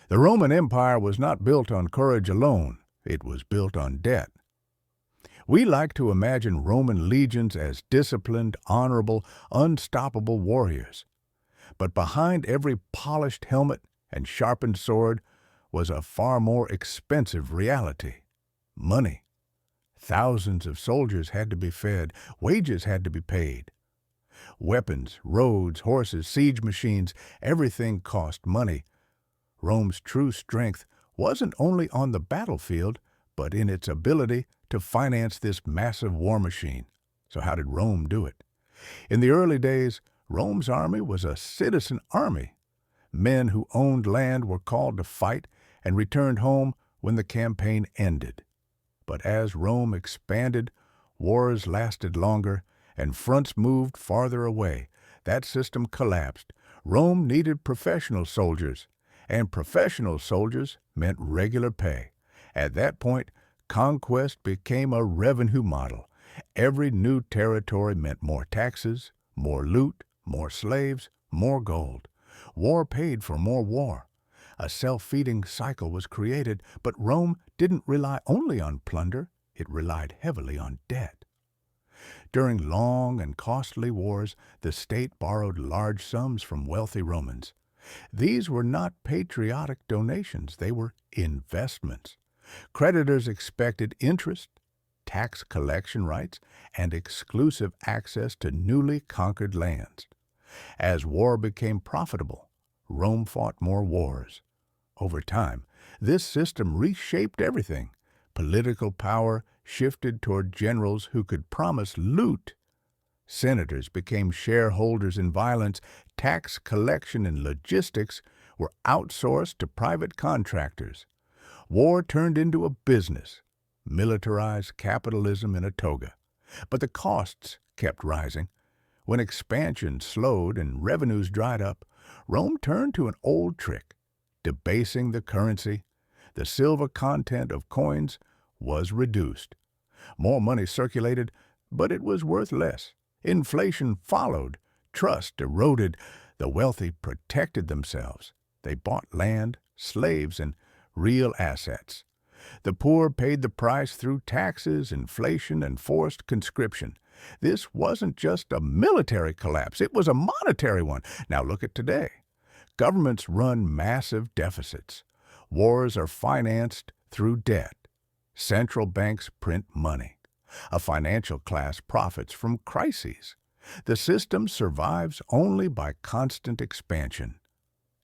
The Roman Empire was not built on courage alone, it was built on debt. We like to imagine Roman legions as disciplined, honorable, unstoppable warriors. But behind every polished helmet and sharpened sword was a far more expensive reality: money. Thousands of soldiers had to be fed, wages had to be paid. Weapons, roads, horses, siege machines, everything cost money. Rome's true strength wasn't only on the battlefield, but in its ability to finance this massive war machine. So how did Rome do it? In the early days, Rome's army was a citizen army. Men who owned land were called to fight and returned home when the campaign ended. But as Rome expanded, wars lasted longer, and fronts moved farther away. That system collapsed. Rome needed professional soldiers, and professional soldiers meant regular pay. At that point, conquest became a revenue model. Every new territory meant more taxes, more loot, more slaves, more gold. War paid for more war. A self-feeding cycle was created, but Rome didn't rely only on plunder, it relied heavily on debt. During long and costly wars, the state borrowed large sums from wealthy Romans. These were not patriotic donations, they were investments. Creditors expected interest, tax collection rights, and exclusive access to newly conquered lands. As war became profitable, Rome fought more wars. Over time, this system reshaped everything. Political power shifted toward generals who could promise loot. Senators became shareholders in violence. Tax collection and logistics were outsourced to private contractors. War turned into a business, militarized capitalism in a toga. But the costs kept rising. When expansion slowed and revenues dried up, Rome turned to an old trick: debasing the currency. The silver content of coins was reduced. More money circulated, but it was worth less. Inflation followed. Trust eroded. The wealthy protected themselves. They bought land, slaves, and real assets. The poor paid the price through taxes, inflation, and forced conscription. This wasn't just a military collapse, it was a monetary one. Now look at today. Governments run massive deficits. Wars are financed through debt. Central banks print money. A financial class profits from crises. The system survives only by constant expansion.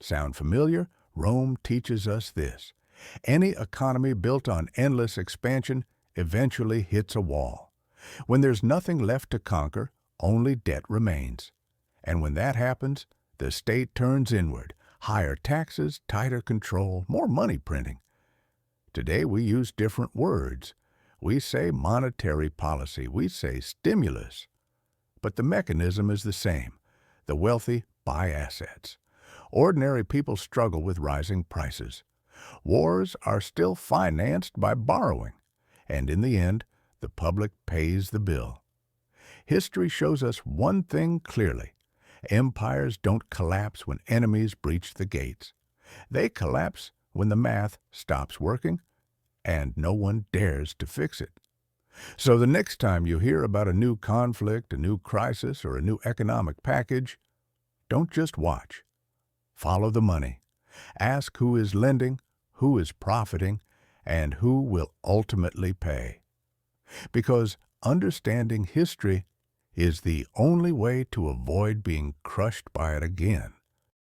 Sound familiar? Rome teaches us this. Any economy built on endless expansion eventually hits a wall. When there's nothing left to conquer, only debt remains. And when that happens, the state turns inward. Higher taxes, tighter control, more money printing. Today we use different words. We say monetary policy, we say stimulus. But the mechanism is the same. The wealthy buy assets. Ordinary people struggle with rising prices. Wars are still financed by borrowing, and in the end, the public pays the bill. History shows us one thing clearly. Empires don't collapse when enemies breach the gates. They collapse when the math stops working and no one dares to fix it. So the next time you hear about a new conflict, a new crisis, or a new economic package, don't just watch. Follow the money. Ask who is lending, who is profiting, and who will ultimately pay. Because understanding history is the only way to avoid being crushed by it again.